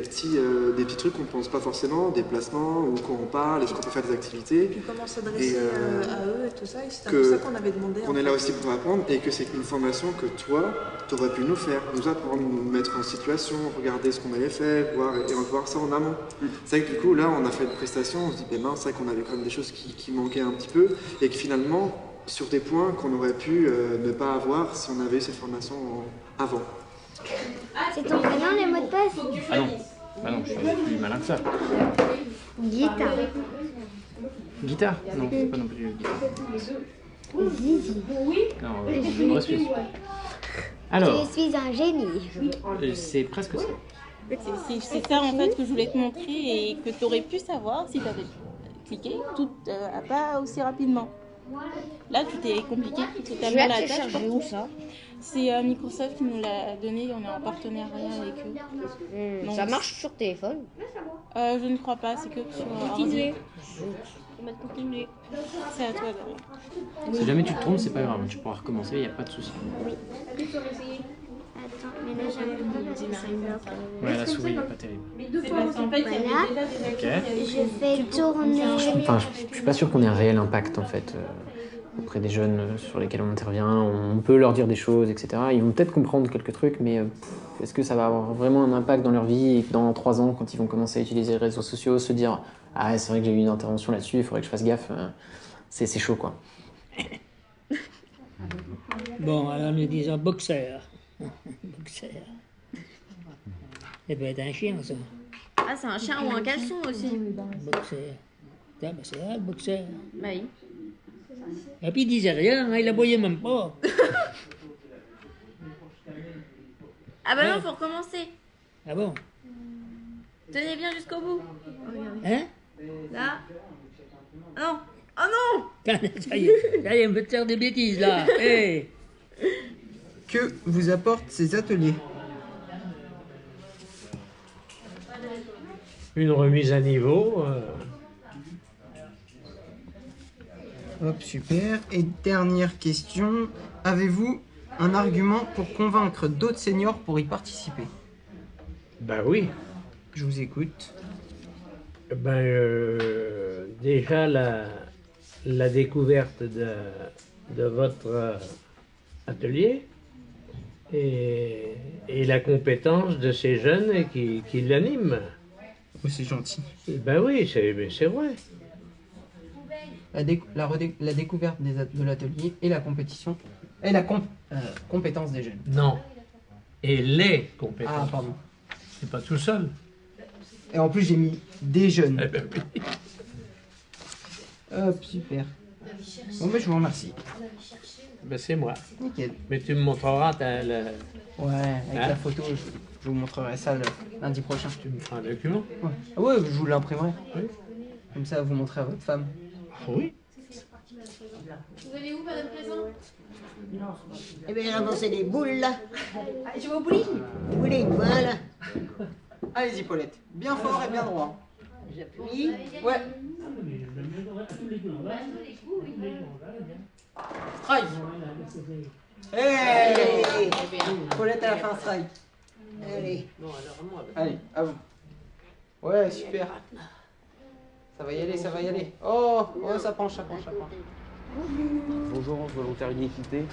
petits trucs qu'on ne pense pas forcément, des placements, ou quand on parle, est-ce qu'on peut faire des activités. Et puis comment s'adresser à eux et tout ça, et c'est un peu ça qu'on avait demandé. On est là aussi pour apprendre, et que c'est une formation que toi, tu aurais pu nous faire, nous apprendre, nous mettre en situation, regarder ce qu'on avait fait, voir ça en amont. C'est vrai que du coup, là, on a fait une prestation, on se dit, ben mince, c'est vrai qu'on avait quand même des choses qui manquaient un petit peu, et que finalement, sur des points qu'on aurait pu ne pas avoir si on avait eu cette formation avant. C'est ton prénom, les mots de passe? Ah non, bah non, je suis plus malin que ça. Guitare. Guitare? Non, c'est pas non plus guitare. Zizi. Non, je me refuse. Alors, Je suis un génie. c'est presque ça. C'est ça en fait que je voulais te montrer et que tu aurais pu savoir si tu avais cliqué tout pas aussi rapidement. Là, tout est compliqué, totalement la tâche. Où ça? C'est Microsoft qui nous l'a donné, on est en partenariat avec eux. Donc, Ça marche sur téléphone? Je ne crois pas, c'est que sur Continuer. Continuer. C'est à toi de... Si jamais tu te trompes, c'est pas grave, tu pourras recommencer, il n'y a pas de souci. Oui. Attends, mais là j'avais ça bloque. Ouais, la souris n'est pas terrible. C'est parce qu'en fait, il y avait déjà des Ok. Je fais tourner. Enfin, je suis pas sûr qu'on ait un réel impact en fait auprès des jeunes sur lesquels on intervient. On peut leur dire des choses, etc. Ils vont peut-être comprendre quelques trucs, mais est-ce que ça va avoir vraiment un impact dans leur vie et que dans 3 ans, quand ils vont commencer à utiliser les réseaux sociaux, se dire « Ah, c'est vrai que j'ai eu une intervention là-dessus, il faudrait que je fasse gaffe », c'est chaud quoi. Bon, alors nous disons boxeur. Boxeur. Ça peut être un chien, ça. Ah, c'est un chien ou un caleçon aussi. Boxeur. Tiens, bah c'est ça, le boxeur. Bah oui. Et puis il disait rien, hein, il aboyait même pas. Ah bah non, faut recommencer. Ah bon? Tenez bien jusqu'au bout. Hein? Là. Ah non. Oh non! Ça y est, on veut te faire des bêtises, là. Hey. Que vous apportent ces ateliers? Une remise à niveau. Hop, super. Et dernière question, avez-vous un argument pour convaincre d'autres seniors pour y participer? Ben oui. Je vous écoute. Ben, déjà, la découverte de votre atelier et la compétence de ces jeunes qui l'animent. Oh, c'est gentil. Ben oui, c'est vrai. La découverte de l'atelier et la compétition et la compétence des jeunes. Non. Et les compétences. Ah, pardon. C'est pas tout seul. Et en plus, j'ai mis des jeunes. Eh ben oui. Hop, super. Bon, ben, je vous remercie. Ben, c'est moi. Nickel. Mais tu me montreras Ouais, avec la photo, je vous montrerai ça lundi prochain. Tu me feras un document? Ouais. Ah ouais, je vous l'imprimerai. Oui. Comme ça, vous montrez à votre femme. Oui. Vous allez où, madame Présent? Eh bien, j'ai avancé des boules, là. Tu vas au bowling? Bowling, voilà. Allez-y, Paulette. Bien fort et bien droit. J'appuie. Ouais. Strike. Hey, Paulette, elle a fait un strike. Allez. Allez, à vous. Ouais, super. Ça va y aller, ça va y aller. Oh, ça penche, ça penche, ça penche. Bonjour, volontaire unicité.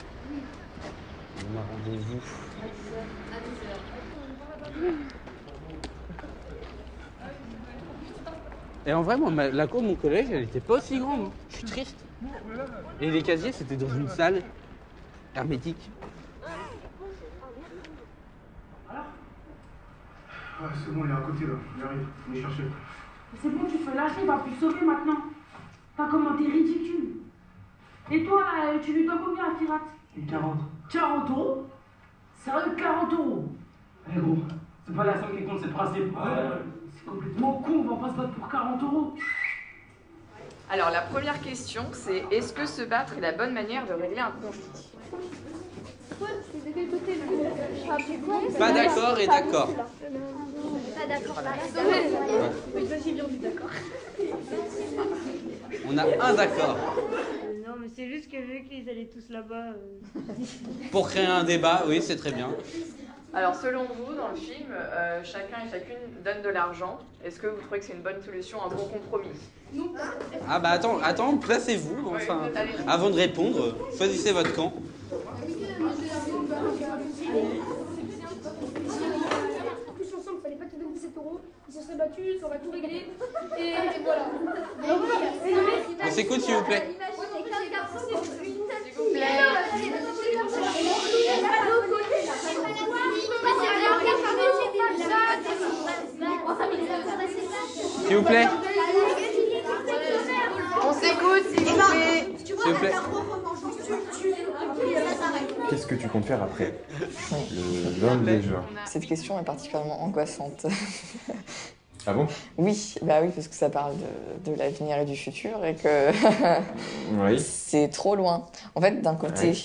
On a rendez-vous. Et en vrai, moi, la cour de mon collège, elle était pas aussi grande. Je suis triste. Et les casiers, c'était dans une salle hermétique. Ouais, c'est bon, il est à côté là. Il arrive, faut les chercher. C'est bon, tu fais lâcher, il va plus sauver maintenant. T'as comment, t'es ridicule. Et toi, tu lui dois combien à Firat? 40. 40 €? Sérieux, 40 €? Eh gros, c'est pas la somme qui compte, c'est le principe. C'est complètement con, on va pas se battre pour 40 €. Alors, la première question, c'est est-ce que se battre est la bonne manière de régler un conflit? C'est de quel côté le... Pas d'accord et d'accord. Pas d'accord. Vas-y, viens, on est d'accord. On a un d'accord. Non, mais c'est juste que vu qu'ils allaient tous là-bas... Pour créer un débat, oui, c'est très bien. Alors, selon vous, dans le film, chacun et chacune donne de l'argent. Est-ce que vous trouvez que c'est une bonne solution, un bon compromis? Non. Ah bah attends, placez-vous, enfin, avant de répondre, choisissez votre camp. Tous ensemble, fallait pas qu'ils donnent 17 €. Ils se seraient battus, ça aurait tout réglé. Et voilà. On s'écoute s'il vous plaît. S'il vous plaît. On s'écoute, s'il vous plaît. S'il vous plaît. Qu'est-ce que tu comptes faire après le 22 juin? Cette question est particulièrement angoissante. Ah bon? Oui, bah oui, parce que ça parle de l'avenir et du futur et que Oui. c'est trop loin. En fait, d'un côté, Ouais.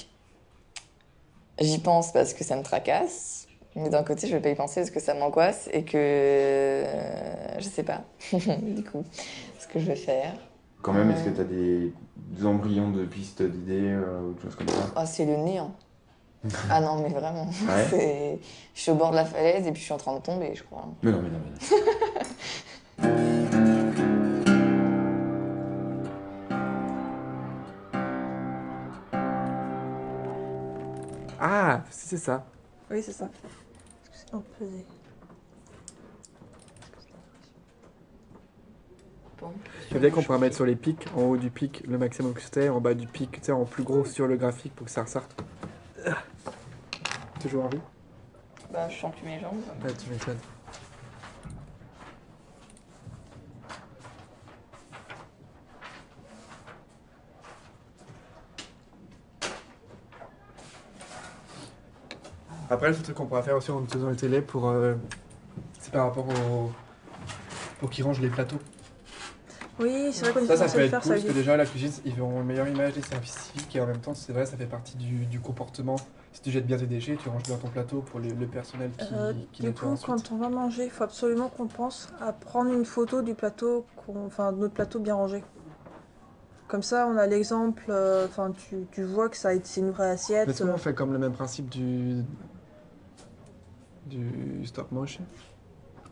j'y pense parce que ça me tracasse, mais d'un côté, je vais pas y penser parce que ça m'angoisse et que je sais pas, du coup, ce que je vais faire. Quand même, est-ce que tu as des embryons de pistes d'idées ou de choses comme ça? Ah, c'est le néant. Ah non, mais vraiment. Ouais. Je suis au bord de la falaise et puis je suis en train de tomber, je crois. Mais non. Ah, c'est ça. Oui, c'est ça. On peut... Je veux bien qu'on pourra mettre sur les pics, en haut du pic le maximum que c'était, en bas du pic, tu sais, en plus gros sur le graphique pour que ça ressorte. Toujours envie? Bah, je sens plus mes jambes. Bah, tu m'étonnes. Après, le truc qu'on pourra faire aussi en faisant le télé, c'est par rapport au qui range les plateaux. Oui, c'est vrai qu'on est Ça censé peut le être faire, cool, ça parce que existe. déjà, la cuisine, ils verront une meilleure image des services civiques, et en même temps, c'est vrai, ça fait partie du comportement. Si tu jettes bien tes déchets, tu ranges bien ton plateau pour le personnel qui Du nettoie coup, ensuite. quand on va manger, il faut absolument qu'on pense à prendre une photo du plateau, de notre plateau bien rangé. Comme ça, on a l'exemple, tu vois que c'est une vraie assiette. Est-ce qu'on fait comme le même principe du stop motion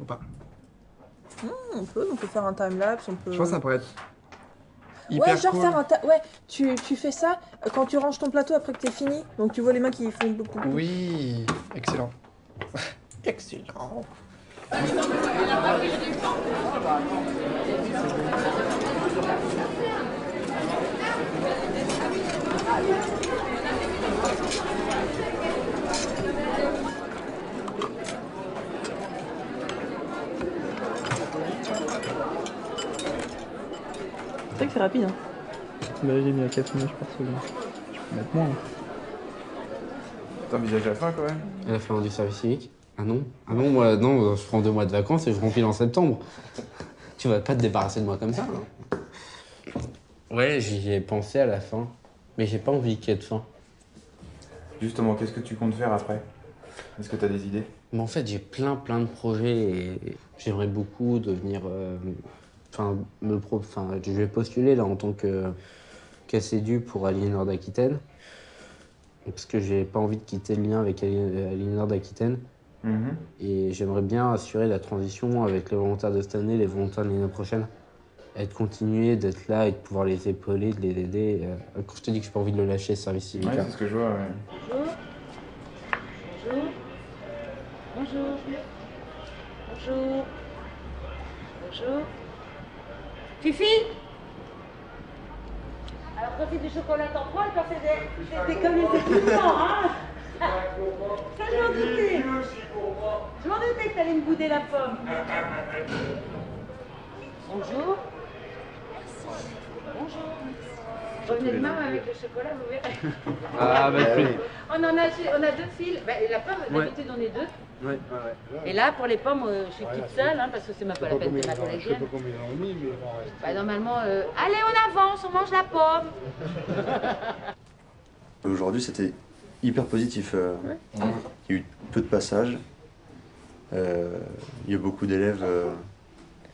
ou pas? On peut faire un timelapse, on peut... Je pense que ça pourrait être hyper ouais, genre cool. faire un... tu fais ça quand tu ranges ton plateau après que t'es fini, donc tu vois les mains qui font beaucoup. Oui, excellent. Excellent. C'est vrai que c'est rapide, hein. Bah, j'ai mis à 4 images par seconde. Je peux mettre moins. T'envisages la fin quand même? À la fin du service civique? Ah non, moi, non, je prends 2 mois de vacances et je remplis en septembre. Tu vas pas te débarrasser de moi comme ça, hein. Ouais, j'y ai pensé à la fin, mais j'ai pas envie qu'il y ait de fin. Justement, qu'est-ce que tu comptes faire après? Est-ce que tu as des idées? Mais en fait, j'ai plein de projets et j'aimerais beaucoup devenir... je vais postuler là en tant qu'ACDU pour Aliénor d'Aquitaine. Parce que j'ai pas envie de quitter le lien avec Aliénor d'Aquitaine. Et j'aimerais bien assurer la transition avec les volontaires de cette année, les volontaires de l'année prochaine. Et de continuer d'être là et de pouvoir les épauler, de les aider. Quand je te dis que j'ai pas envie de le lâcher, ce service civique. Ouais, c'est ce que je vois, ouais. Bonjour. Bonjour. Bonjour. Bonjour. Fifi? Alors quand c'est du chocolat t'en prends et quand c'est des comme les équipements, hein? Ça je m'en doutais. Je m'en doutais que t'allais me bouder la pomme. Bonjour. Bonjour. Revenez demain avec le chocolat, vous verrez. Ah, bah, On a 2 fils. La pomme, d'habitude on est 2. Ouais. Et là, pour les pommes, je suis toute seule, hein, parce que c'est pas la peine de ma collégienne. Je sais pas combien on a mis, mais... Bah, normalement, allez, on avance, on mange la pomme. Aujourd'hui, c'était hyper positif. Il y a eu peu de passages. Il y a beaucoup d'élèves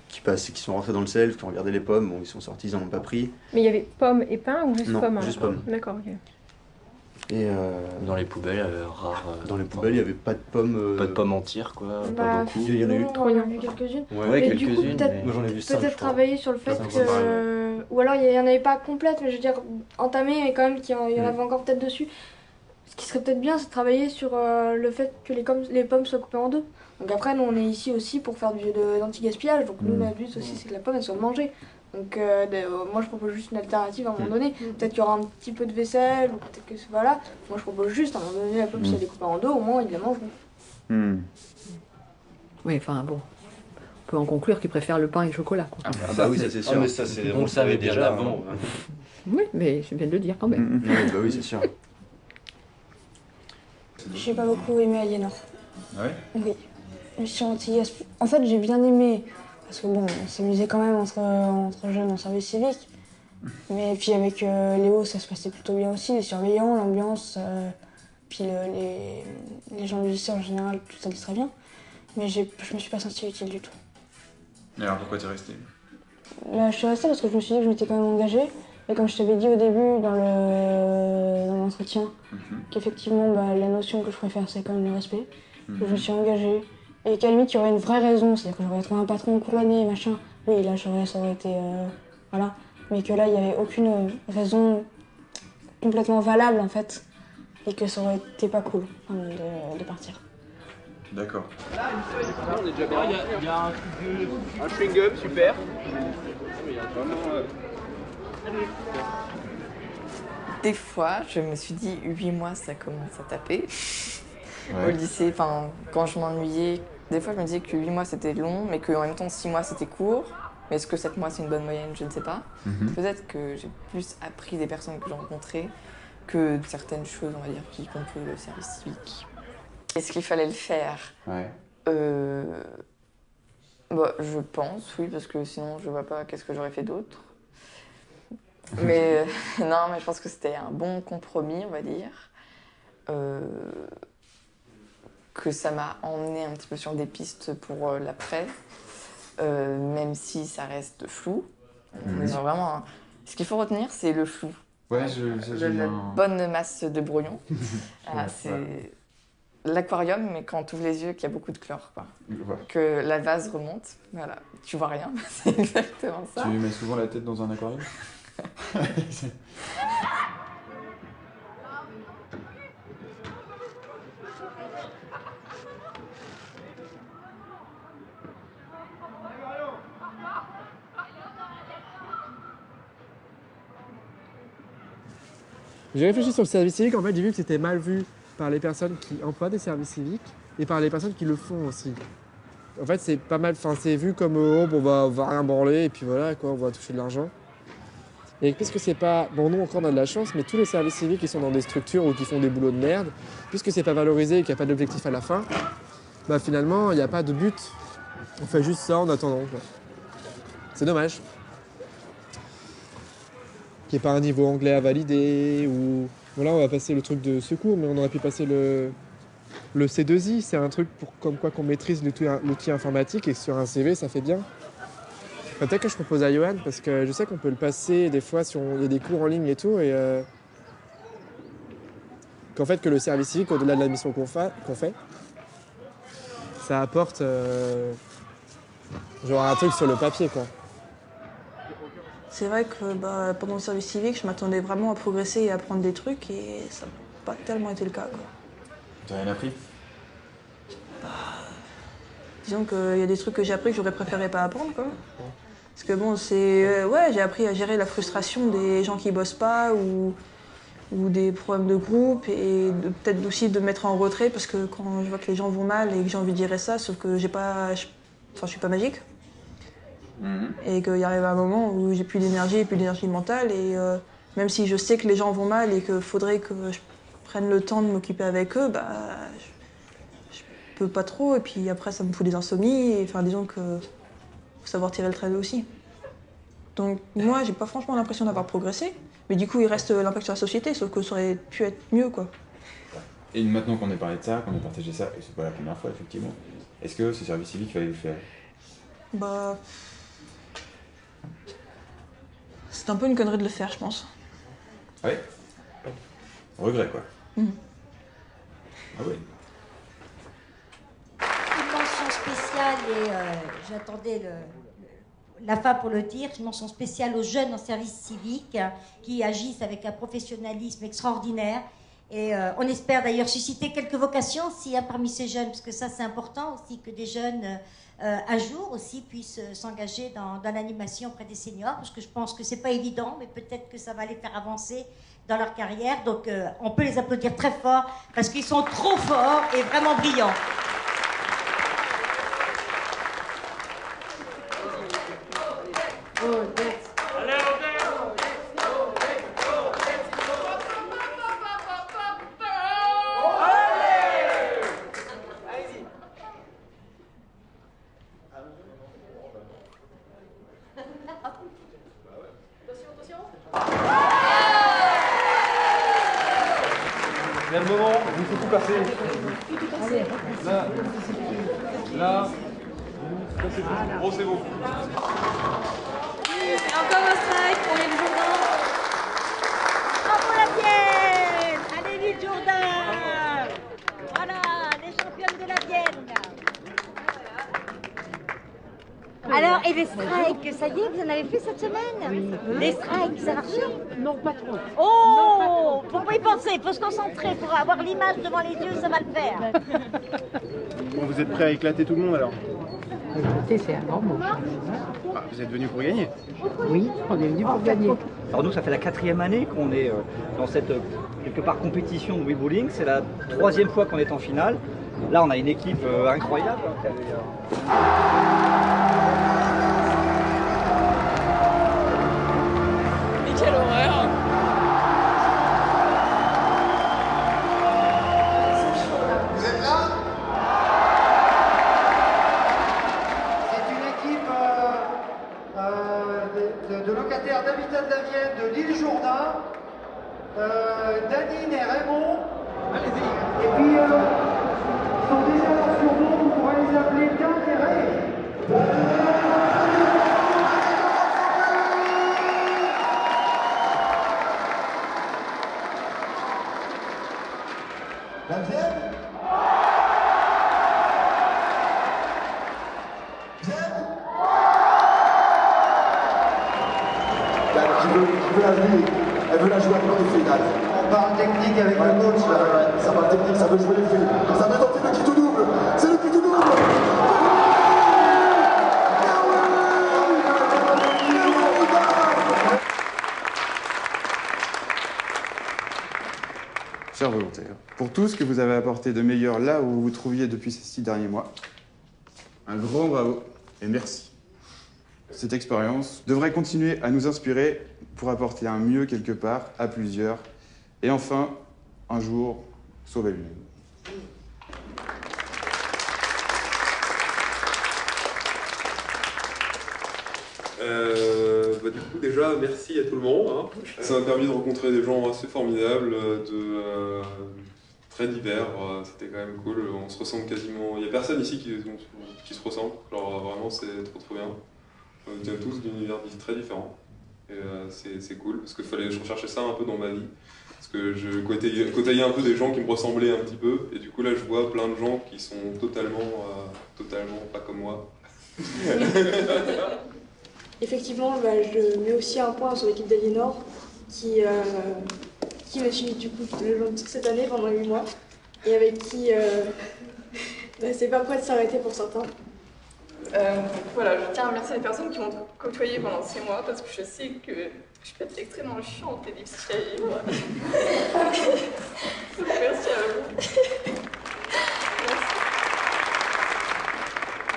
qui sont rentrés dans le self, qui ont regardé les pommes. Bon, ils sont sortis, ils n'en ont pas pris. Mais il y avait pommes et pain ou juste Non, pommes? juste pommes. D'accord, ok. Et dans les poubelles, rare. Dans les poubelles, il n'y avait pas de pommes. Pas de pommes entières, quoi. Bah, pas beaucoup. Il y en a eu. Trop On en bien. a vu quelques-unes. Ouais, Mais quelques-unes. du coup, peut-être Moi, j'en ai vu 5. peut-être travailler sur le fait Ça, c'est pareil. que. Ou alors, il n'y en avait pas complète, mais je veux dire, entamé, mais quand même qu'il y en avait encore peut-être dessus. Ce qui serait peut-être bien, c'est de travailler sur le fait que les pommes soient coupées en deux. Donc après, nous, on est ici aussi pour faire d'anti-gaspillage. Donc nous, notre but aussi, c'est que la pomme, elle soit mangée. Donc moi, je propose juste une alternative à un moment donné. Peut-être qu'il y aura un petit peu de vaisselle, ou peut-être que voilà. Moi, je propose juste à un moment donné, la pomme, si elle est coupée en deux, au moins, ils la mangeront. Oui, enfin bon. On peut en conclure qu'ils préfèrent le pain et le chocolat. Quoi. Ah bah oui, ça c'est sûr. Ah, mais ça, on le savait déjà avant. Oui, mais je viens de le dire quand même. Oui, bah oui, c'est sûr. J'ai pas beaucoup aimé Aliénor. Ouais. Oui. Je suis anti-gaspillage. En fait, j'ai bien aimé, parce que bon, on s'amusait quand même entre jeunes en service civique. Mais puis avec Léo, ça se passait plutôt bien aussi, les surveillants, l'ambiance, puis les gens du lycée en général, tout ça allait très bien. Mais je me suis pas sentie utile du tout. Et alors pourquoi t'es restée? Là, je suis restée parce que je me suis dit que je m'étais quand même engagée. Et comme je t'avais dit au début dans l'entretien, qu'effectivement la notion que je préfère c'est quand même le respect, que je me suis engagée, et qu'à la limite il y aurait une vraie raison, c'est-à-dire que j'aurais trouvé un patron couronné, machin, oui là ça aurait été... voilà. Mais que là il n'y avait aucune raison complètement valable en fait, et que ça aurait été pas cool de partir. D'accord. On est déjà bien. Il y a un chewing-gum, super. Il y a vraiment... Des fois, je me suis dit 8 mois, ça commence à taper. Ouais. Au lycée, quand je m'ennuyais, des fois je me disais que 8 mois c'était long, mais qu'en même temps 6 mois c'était court. Mais est-ce que 7 mois c'est une bonne moyenne? Je ne sais pas. Peut-être que j'ai plus appris des personnes que j'ai rencontrées que certaines choses, on va dire, qui comptent le service civique. Est-ce qu'il fallait le faire? Ouais. Je pense, oui, parce que sinon je vois pas qu'est-ce que j'aurais fait d'autre. Mais non, mais je pense que c'était un bon compromis, on va dire. Que ça m'a emmené un petit peu sur des pistes pour l'après, même si ça reste flou. Mais vraiment, ce qu'il faut retenir, c'est le flou. Ouais, la bonne masse de brouillon. C'est l'aquarium, mais quand tu ouvres les yeux, qu'il y a beaucoup de chlore, quoi. Ouais. Que la vase remonte, voilà, tu vois rien, c'est exactement ça. Tu mets souvent la tête dans un aquarium? J'ai réfléchi sur le service civique, en fait j'ai vu que c'était mal vu par les personnes qui emploient des services civiques et par les personnes qui le font aussi. En fait c'est pas mal, c'est vu comme on va rien branler et puis voilà quoi, on va toucher de l'argent. Et puisque c'est pas, bon nous encore on a de la chance, mais tous les services civiques qui sont dans des structures ou qui font des boulots de merde, puisque c'est pas valorisé et qu'il n'y a pas d'objectif à la fin, finalement il n'y a pas de but. On fait juste ça en attendant, quoi. C'est dommage. Qu'il n'y ait pas un niveau anglais à valider, ou voilà, on va passer le truc de secours, mais on aurait pu passer le C2I, c'est un truc pour comme quoi qu'on maîtrise l'outil informatique et que sur un CV ça fait bien. Peut-être que je propose à Johan, parce que je sais qu'on peut le passer des fois si il y a des cours en ligne et tout, et qu'en fait que le service civique, au-delà de la mission qu'on fait, ça apporte genre un truc sur le papier, quoi. C'est vrai que pendant le service civique, je m'attendais vraiment à progresser et à apprendre des trucs et ça n'a pas tellement été le cas, quoi. T'as rien appris? Disons qu'il y a des trucs que j'ai appris que j'aurais préféré pas apprendre, quoi. Parce que bon, j'ai appris à gérer la frustration des gens qui bossent pas ou des problèmes de groupe et peut-être aussi de me mettre en retrait parce que quand je vois que les gens vont mal et que j'ai envie de gérer ça, sauf que je suis pas magique. Et qu'il arrive un moment où j'ai plus d'énergie mentale et même si je sais que les gens vont mal et qu'il faudrait que je prenne le temps de m'occuper avec eux, peux pas trop, et puis après ça me fout des insomnies, et enfin disons que faut savoir tirer le trait aussi. Donc moi j'ai pas franchement l'impression d'avoir progressé, mais du coup il reste l'impact sur la société, sauf que ça aurait pu être mieux quoi. Et maintenant qu'on a parlé de ça, qu'on a partagé ça, et c'est pas la première fois effectivement, est-ce que ce service civique fallait le faire? Bah... c'est un peu une connerie de le faire je pense. Ouais. Regret quoi. Mmh. Ah oui. Une mention spéciale, et j'attendais la fin pour le dire, une mention spéciale aux jeunes en service civique qui agissent avec un professionnalisme extraordinaire. Et on espère d'ailleurs susciter quelques vocations aussi parmi ces jeunes, parce que ça c'est important aussi que des jeunes un jour aussi puissent s'engager dans l'animation auprès des seniors, parce que je pense que c'est pas évident, mais peut-être que ça va les faire avancer dans leur carrière. Donc on peut les applaudir très fort parce qu'ils sont trop forts et vraiment brillants. Il y a le moment où il faut tout passer. Là. Là. C'est bon. Oh, c'est bon. Encore un strike pour les Jourdain. Bravo la Vienne. Allez vite Jourdain. Voilà, les championnes de la Vienne. Alors, et les strikes, ça y est, vous en avez fait cette semaine? Oui. Les strikes, ça marche? Non, pas trop. Oh, faut pas y penser, faut se concentrer, pour avoir l'image devant les yeux, ça va le faire. Bon, vous êtes prêts à éclater tout le monde alors? Éclater, c'est un grand mot. Ah, vous êtes venus pour gagner? Oui, on est venu pour gagner. Alors nous, ça fait la 4e année qu'on est dans cette, quelque part, compétition de Wii Bowling. C'est la 3e fois qu'on est en finale. Là, on a une équipe incroyable. Mais quelle horreur! Vous êtes là? C'est une équipe de locataires d'Habitat de la Vienne de l'île Jourdain, Danine et Raymond. Allez-y. Et puis, ils sont déjà là sur nous, vous pourrez les appeler Dan et Ray. La Vienne? Vienne? Qui veut la jouer? Elle veut la jouer après les finales. On parle technique avec le coach là. Ça parle technique, ça veut jouer les filles. Ça veut tenter le qui tout double. C'est le qui tout double. Chers volontaires, pour tout ce que vous avez apporté de meilleur là où vous vous trouviez depuis ces 6 derniers mois, un grand bravo et merci. Cette expérience devrait continuer à nous inspirer pour apporter un mieux quelque part, à plusieurs, et enfin, un jour, sauver le monde. Du coup, déjà, merci à tout le monde. Hein. Ça m'a permis de rencontrer des gens assez formidables, très divers. C'était quand même cool. On se ressemble quasiment. Il n'y a personne ici qui se ressemble. Alors vraiment, c'est trop bien. On vient tous d'univers très différents. Et c'est cool parce que je recherchais ça un peu dans ma vie. Parce que je côtoyais un peu des gens qui me ressemblaient un petit peu. Et du coup, là, je vois plein de gens qui sont totalement pas comme moi. Effectivement, je mets aussi un point sur l'équipe d'Aliénor qui me suit du coup le long de toute cette année pendant 8 mois et avec qui c'est pas prêt de s'arrêter pour certains. Voilà, je tiens à remercier les personnes qui m'ont côtoyé pendant 6 mois parce que je sais que je peux être extrêmement chiante et difficile à vivre. Donc merci à vous.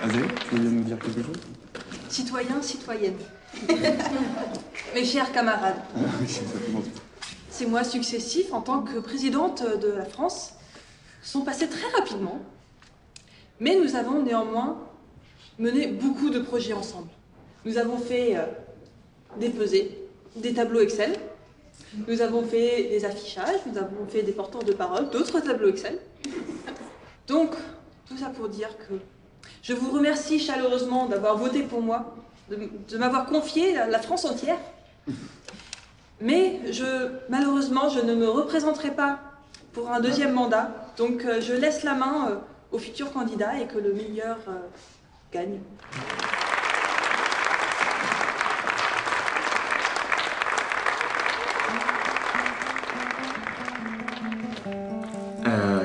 Adèle, tu voulais nous dire quelque chose? Citoyens, citoyennes, mes chers camarades, ces mois successifs en tant que présidente de la France sont passés très rapidement Mais nous avons néanmoins mené beaucoup de projets ensemble. Nous avons fait des pesées, des tableaux Excel, nous avons fait des affichages, nous avons fait des porteurs de parole, d'autres tableaux Excel. Donc, tout ça pour dire que je vous remercie chaleureusement d'avoir voté pour moi, de m'avoir confié la France entière. Mais malheureusement, je ne me représenterai pas pour un deuxième mandat. Donc, je laisse la main aux futurs candidats et que le meilleur gagne.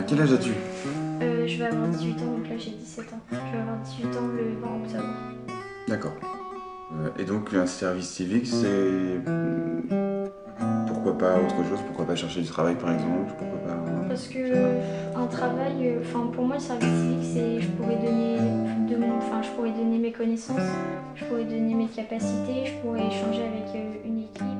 Quel âge as-tu? Je vais avoir 18 ans, donc là j'ai 17 ans. Je vais avoir 18 ans le 20 octobre. D'accord. Et donc un service civique, c'est... Pourquoi pas autre chose? Pourquoi pas chercher du travail par exemple? Pourquoi pas... Parce que un travail, pour moi le service civique, c'est je pourrais donner je pourrais donner mes connaissances, je pourrais donner mes capacités, je pourrais échanger avec une équipe.